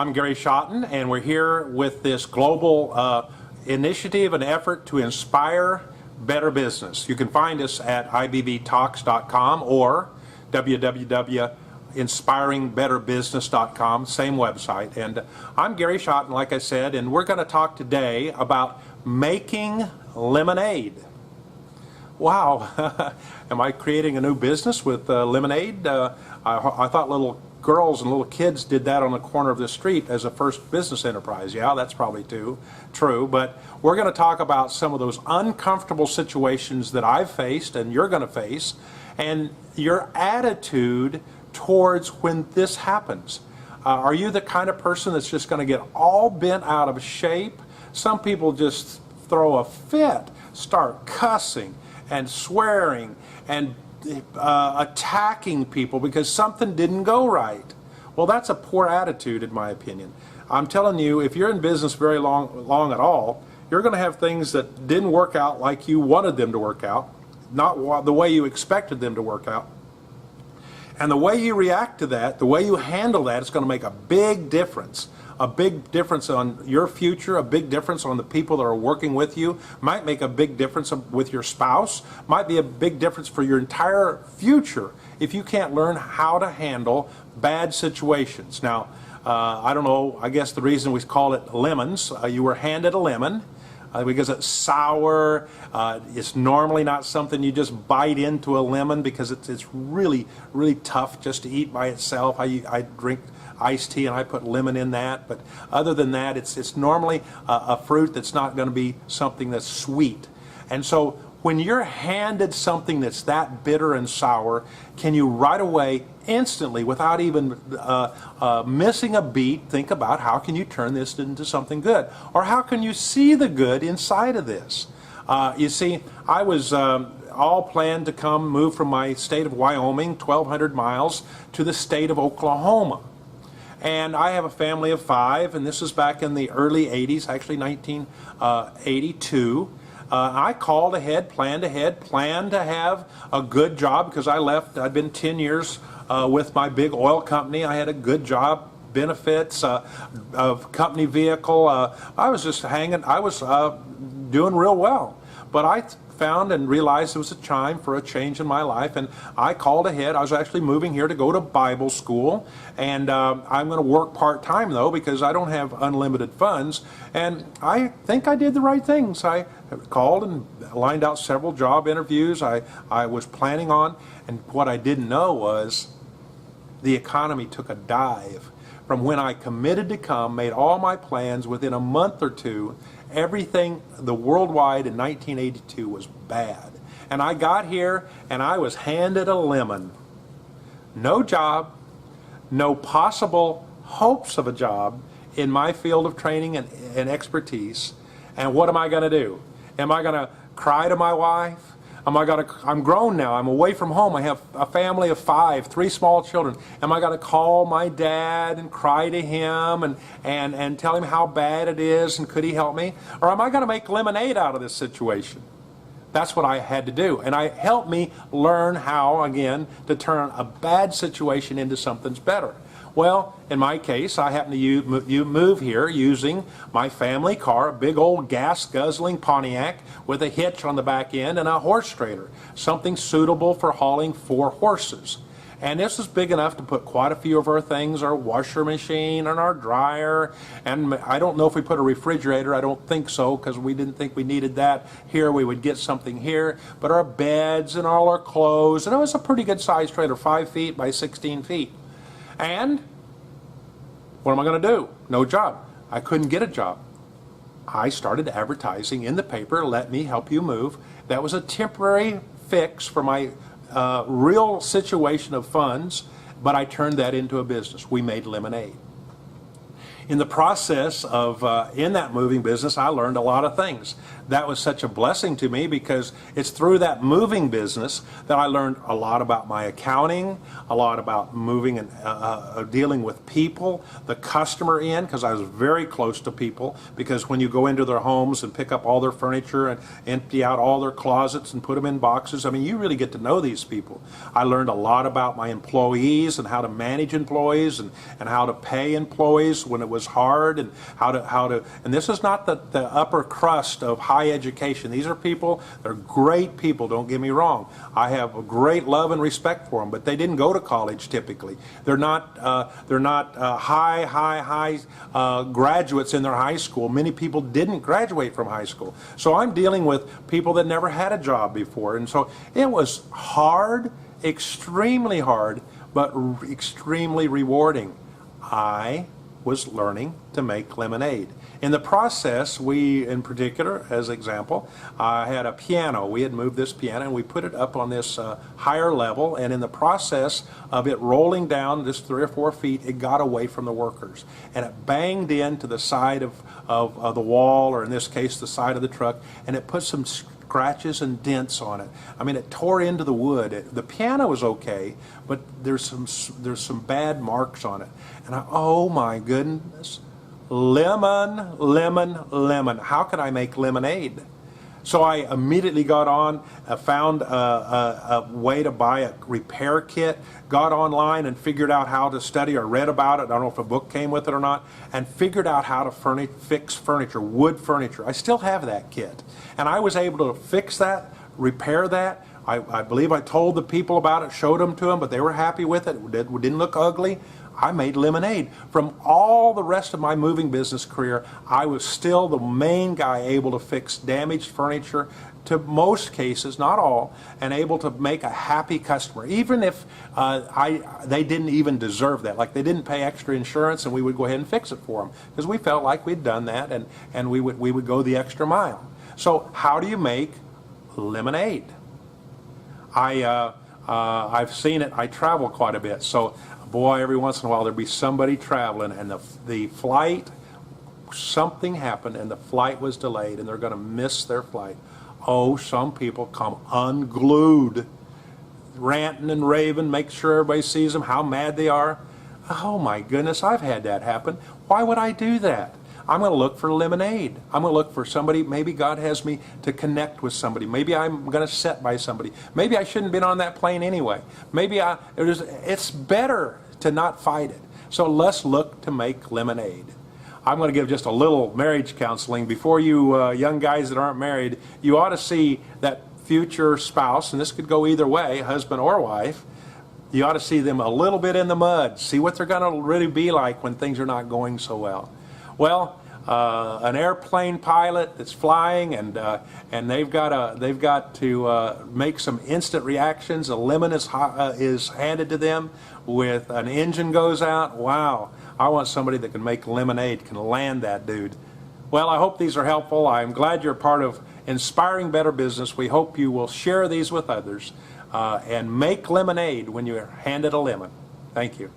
I'm Gary Schotten, and we're here with this global initiative and effort to inspire better business. You can find us at ibbtalks.com or www.inspiringbetterbusiness.com, same website. And I'm Gary Schotten, like I said, and we're going to talk today about making lemonade. Wow, am I creating a new business with lemonade? I thought little girls and little kids did that on the corner of the street as a first business enterprise. Yeah, that's probably true, but we're going to talk about some of those uncomfortable situations that I've faced and you're going to face, and your attitude towards when this happens. Are you the kind of person that's just going to get all bent out of shape? Some people just throw a fit, start cussing and swearing and attacking people because something didn't go right. Well, that's a poor attitude in my opinion. I'm telling you, if you're in business very long at all, you're going to have things that didn't work out like you wanted them to work out, not the way you expected them to work out. And the way you react to that, the way you handle that, is going to make a big difference. A big difference on your future, a big difference on the people that are working with you, might make a big difference with your spouse, might be a big difference for your entire future if you can't learn how to handle bad situations. Now, I don't know, I guess the reason we call it lemons, you were handed a lemon because it's sour. It's normally not something you just bite into a lemon because it's really, really tough just to eat by itself. I drink iced tea and I put lemon in that, but other than that, it's normally a fruit that's not going to be something that's sweet. And so when you're handed something that's that bitter and sour, can you right away, instantly, without even missing a beat, think about how can you turn this into something good? Or how can you see the good inside of this? You see, I was all planned to move from my state of Wyoming, 1,200 miles, to the state of Oklahoma. And I have a family of 5, and this is back in the early 80s, actually 1982. I called ahead, planned to have a good job because I'd been 10 years with my big oil company. I had a good job, benefits, of company vehicle. I was just hanging, I was doing real well. But I found and realized it was a time for a change in my life, and I called ahead. I was actually moving here to go to Bible school, and I'm going to work part-time though because I don't have unlimited funds, and I think I did the right things. I called and lined out several job interviews I was planning on, and what I didn't know was the economy took a dive. From when I committed to come, made all my plans, within a month or two, everything, the worldwide in 1982 was bad. And I got here and I was handed a lemon. No job, no possible hopes of a job in my field of training and expertise. And what am I going to do? Am I going to cry to my wife? I'm grown now. I'm away from home. I have a family of 5, 3 small children. Am I going to call my dad and cry to him and tell him how bad it is and could he help me? Or am I going to make lemonade out of this situation? That's what I had to do. And it helped me learn how, again, to turn a bad situation into something better. Well, in my case, I happen to move here using my family car, a big old gas-guzzling Pontiac with a hitch on the back end and a horse trailer, something suitable for hauling 4 horses. And this is big enough to put quite a few of our things, our washer machine and our dryer, and I don't know if we put a refrigerator. I don't think so because we didn't think we needed that here. We would get something here, but our beds and all our clothes, and it was a pretty good sized trailer, 5 feet by 16 feet. And what am I going to do? No job. I couldn't get a job. I started advertising in the paper, let me help you move. That was a temporary fix for my real situation of funds, but I turned that into a business. We made lemonade. In the process of, in that moving business, I learned a lot of things. That was such a blessing to me because it's through that moving business that I learned a lot about my accounting, a lot about moving and dealing with people, the customer end, because I was very close to people, because when you go into their homes and pick up all their furniture and empty out all their closets and put them in boxes, I mean, you really get to know these people. I learned a lot about my employees and how to manage employees and how to pay employees when it was hard, and how to, and this is not the upper crust of high education. These are people, they're great people, don't get me wrong. I have a great love and respect for them, but they didn't go to college typically. They're not high graduates in their high school. Many people didn't graduate from high school. So I'm dealing with people that never had a job before. And so it was hard, extremely hard, but extremely rewarding. I was learning to make lemonade. In the process, we, in particular, as example, had a piano. We had moved this piano and we put it up on this higher level, and in the process of it rolling down just 3 or 4 feet, it got away from the workers. And it banged into the side of the wall, or in this case, the side of the truck, and it put some scratches and dents on it. I mean, it tore into the wood. The piano was okay, but there's some bad marks on it. And oh my goodness, lemon, lemon, lemon. How can I make lemonade? So I immediately got on, found a way to buy a repair kit, got online and figured out how to study, or read about it. I don't know if a book came with it or not, and figured out how to fix furniture, wood furniture. I still have that kit. And I was able to fix that, repair that. I believe I told the people about it, showed them to them, but they were happy with it. It didn't look ugly. I made lemonade. From all the rest of my moving business career, I was still the main guy able to fix damaged furniture, to most cases, not all, and able to make a happy customer, even if they didn't even deserve that. Like, they didn't pay extra insurance, and we would go ahead and fix it for them because we felt like we'd done that, and we would go the extra mile. So how do you make lemonade? I've seen it. I travel quite a bit, so boy, every once in a while there'd be somebody traveling, and the flight, something happened and the flight was delayed, and they're going to miss their flight. Oh, some people come unglued, ranting and raving, make sure everybody sees them, how mad they are. Oh my goodness, I've had that happen. Why would I do that? I'm going to look for lemonade. I'm going to look for somebody. Maybe God has me to connect with somebody. Maybe I'm going to sit by somebody. Maybe I shouldn't have been on that plane anyway. Maybe it's better to not fight it. So let's look to make lemonade. I'm going to give just a little marriage counseling. Before you young guys that aren't married, you ought to see that future spouse, and this could go either way, husband or wife. You ought to see them a little bit in the mud. See what they're going to really be like when things are not going so well. Well, an airplane pilot that's flying, and they've got to make some instant reactions. A lemon is handed to them with an engine goes out. Wow, I want somebody that can make lemonade, can land that dude. Well, I hope these are helpful. I'm glad you're part of Inspiring Better Business. We hope you will share these with others and make lemonade when you're handed a lemon. Thank you.